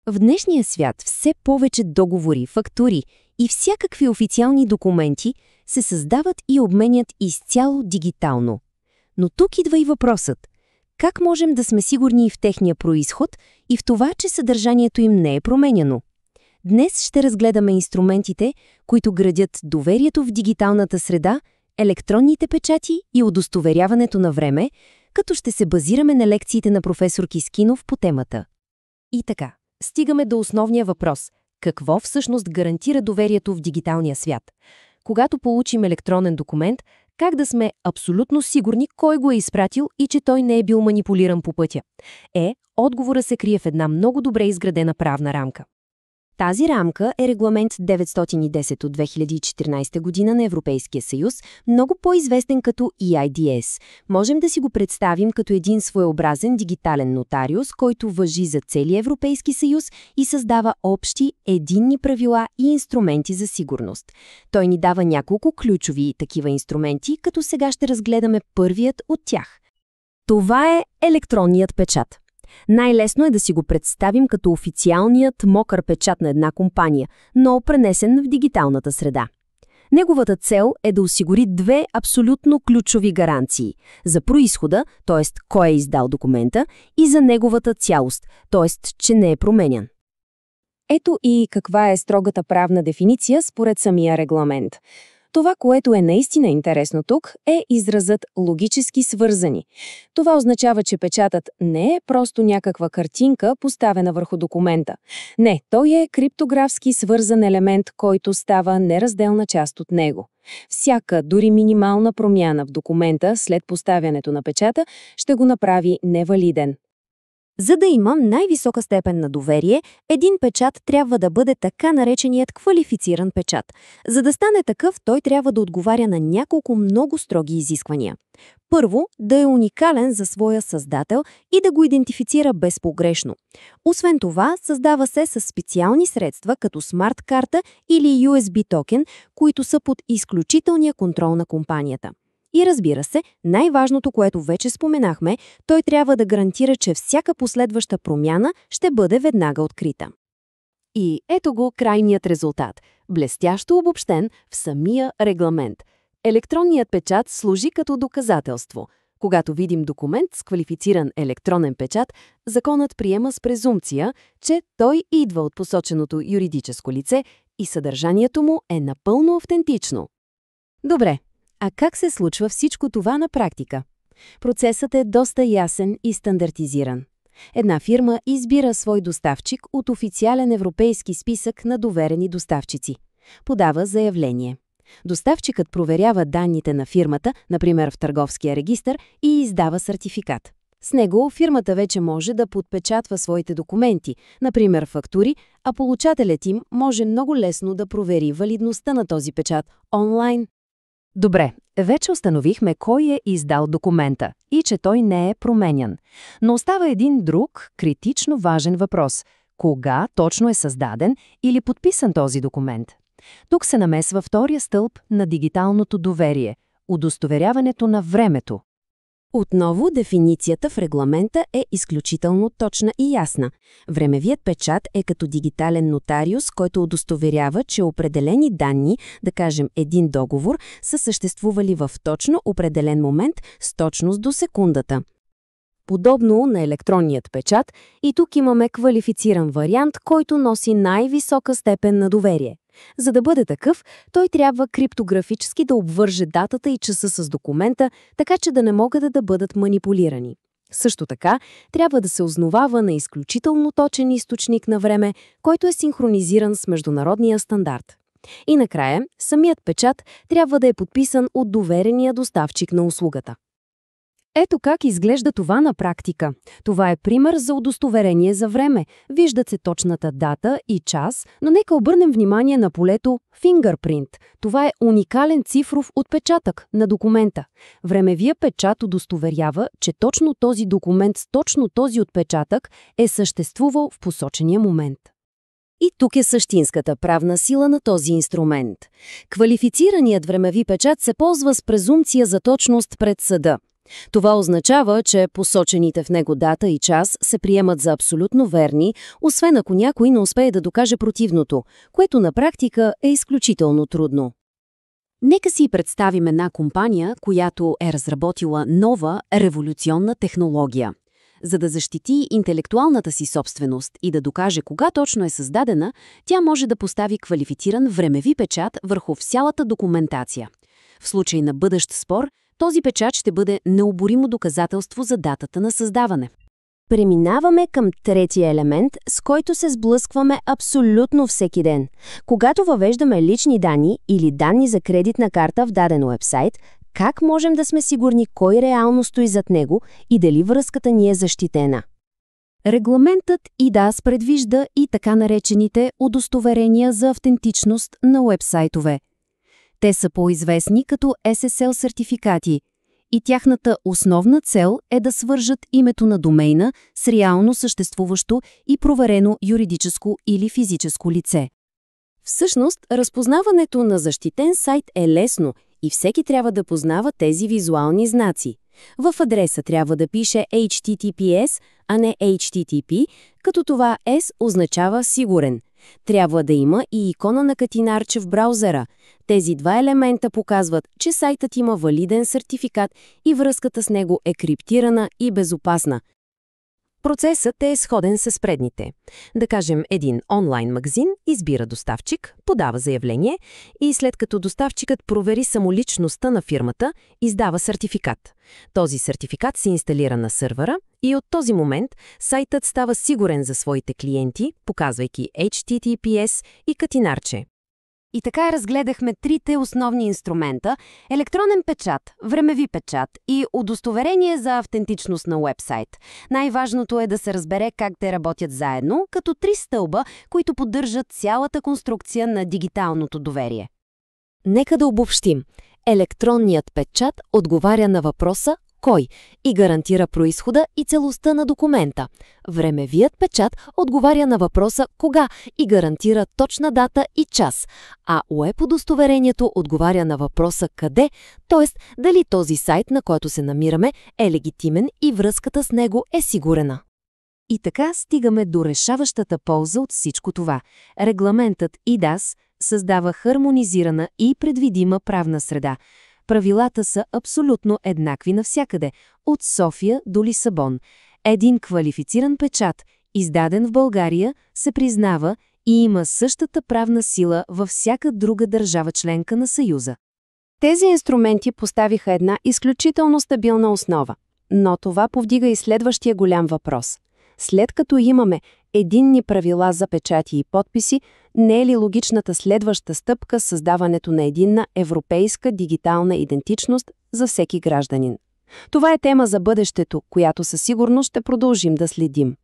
В днешния свят все повече договори, фактури и всякакви официални документи се създават и обменят изцяло дигитално. Но тук идва и въпросът. Как можем да сме сигурни в техния произход и в това, че съдържанието им не е променяно? Днес ще разгледаме инструментите, които градят доверието в дигиталната среда, електронните печати и удостоверяването на време, като ще се базираме на лекциите на професор Кискинов по темата. И така, стигаме до основния въпрос. Какво всъщност гарантира доверието в дигиталния свят? Когато получим електронен документ, как да сме абсолютно сигурни кой го е изпратил и че той не е бил манипулиран по пътя? Отговорът се крие в една много добре изградена правна рамка. Тази рамка е регламент 910 от 2014 година на Европейския съюз, много по-известен като EIDS. Можем да си го представим като един своеобразен дигитален нотариус, който важи за целия Европейски съюз и създава общи, единни правила и инструменти за сигурност. Той ни дава няколко ключови такива инструменти, като сега ще разгледаме първият от тях. Това е електронният печат. Най-лесно е да си го представим като официалният мокър печат на една компания, но пренесен в дигиталната среда. Неговата цел е да осигури две абсолютно ключови гаранции – за произхода, т.е. кой е издал документа, и за неговата цялост, т.е. че не е променян. Ето и каква е строгата правна дефиниция според самия регламент. Това, което е наистина интересно тук, е изразът логически свързани. Това означава, че печатът не е просто някаква картинка, поставена върху документа. Не, той е криптографски свързан елемент, който става неразделна част от него. Всяка, дори минимална промяна в документа след поставянето на печата ще го направи невалиден. За да има най-висока степен на доверие, един печат трябва да бъде така нареченият квалифициран печат. За да стане такъв, той трябва да отговаря на няколко много строги изисквания. Първо, да е уникален за своя създател и да го идентифицира безпогрешно. Освен това, създава се със специални средства, като смарт-карта или USB токен, които са под изключителния контрол на компанията. И разбира се, най-важното, което вече споменахме, той трябва да гарантира, че всяка последваща промяна ще бъде веднага открита. И ето го крайният резултат, блестящо обобщен в самия регламент. Електронният печат служи като доказателство. Когато видим документ с квалифициран електронен печат, законът приема с презумпция, че той идва от посоченото юридическо лице и съдържанието му е напълно автентично. Добре. А как се случва всичко това на практика? Процесът е доста ясен и стандартизиран. Една фирма избира свой доставчик от официален европейски списък на доверени доставчици. Подава заявление. Доставчикът проверява данните на фирмата, например в търговския регистър, и издава сертификат. С него фирмата вече може да подпечатва своите документи, например фактури, а получателят им може много лесно да провери валидността на този печат онлайн. Добре, вече установихме кой е издал документа и че той не е променян. Но остава един друг, критично важен въпрос. Кога точно е създаден или подписан този документ? Тук се намесва втория стълб на дигиталното доверие – удостоверяването на времето. Отново дефиницията в регламента е изключително точна и ясна. Времевият печат е като дигитален нотариус, който удостоверява, че определени данни, да кажем един договор, са съществували в точно определен момент с точност до секундата. Подобно на електронният печат, и тук имаме квалифициран вариант, който носи най-висока степен на доверие. За да бъде такъв, той трябва криптографически да обвърже датата и часа с документа, така че да не могат да бъдат манипулирани. Също така, трябва да се основава на изключително точен източник на време, който е синхронизиран с международния стандарт. И накрая, самият печат трябва да е подписан от доверения доставчик на услугата. Ето как изглежда това на практика. Това е пример за удостоверение за време. Виждат се точната дата и час, но нека обърнем внимание на полето Fingerprint. Това е уникален цифров отпечатък на документа. Времевия печат удостоверява, че точно този документ с точно този отпечатък е съществувал в посочения момент. И тук е същинската правна сила на този инструмент. Квалифицираният времеви печат се ползва с презумпция за точност пред съда. Това означава, че посочените в него дата и час се приемат за абсолютно верни, освен ако някой не успее да докаже противното, което на практика е изключително трудно. Нека си представим една компания, която е разработила нова, революционна технология. За да защити интелектуалната си собственост и да докаже кога точно е създадена, тя може да постави квалифициран времеви печат върху цялата документация. В случай на бъдещ спор, този печат ще бъде необоримо доказателство за датата на създаване. Преминаваме към третия елемент, с който се сблъскваме абсолютно всеки ден. Когато въвеждаме лични данни или данни за кредитна карта в даден уебсайт, как можем да сме сигурни кой реално стои зад него и дали връзката ни е защитена? Регламентът eIDAS предвижда и така наречените удостоверения за автентичност на уебсайтове. Те са по-известни като SSL сертификати и тяхната основна цел е да свържат името на домейна с реално съществуващо и проверено юридическо или физическо лице. Всъщност, разпознаването на защитен сайт е лесно и всеки трябва да познава тези визуални знаци. В адреса трябва да пише HTTPS, а не HTTP, като това S означава сигурен. Трябва да има и икона на катинарче в браузера. Тези два елемента показват, че сайтът има валиден сертификат и връзката с него е криптирана и безопасна. Процесът е сходен с предните. Да кажем, един онлайн магазин избира доставчик, подава заявление и след като доставчикът провери самоличността на фирмата, издава сертификат. Този сертификат се инсталира на сървъра и от този момент сайтът става сигурен за своите клиенти, показвайки HTTPS и катинарче. И така разгледахме трите основни инструмента – електронен печат, времеви печат и удостоверение за автентичност на уебсайт. Най-важното е да се разбере как те работят заедно, като три стълба, които поддържат цялата конструкция на дигиталното доверие. Нека да обобщим. Електронният печат отговаря на въпроса кой и гарантира произхода и целостта на документа. Времевият печат отговаря на въпроса кога и гарантира точна дата и час, а уеб-удостоверението отговаря на въпроса къде, т.е. дали този сайт, на който се намираме, е легитимен и връзката с него е сигурена. И така стигаме до решаващата полза от всичко това. Регламентът eIDAS създава хармонизирана и предвидима правна среда. Правилата са абсолютно еднакви навсякъде, от София до Лисабон. Един квалифициран печат, издаден в България, се признава и има същата правна сила във всяка друга държава членка на Съюза. Тези инструменти поставиха една изключително стабилна основа. Но това повдига и следващия голям въпрос. След като имаме единни правила за печати и подписи, не е ли логичната следваща стъпка създаването на единна европейска дигитална идентичност за всеки гражданин? Това е тема за бъдещето, която със сигурност ще продължим да следим.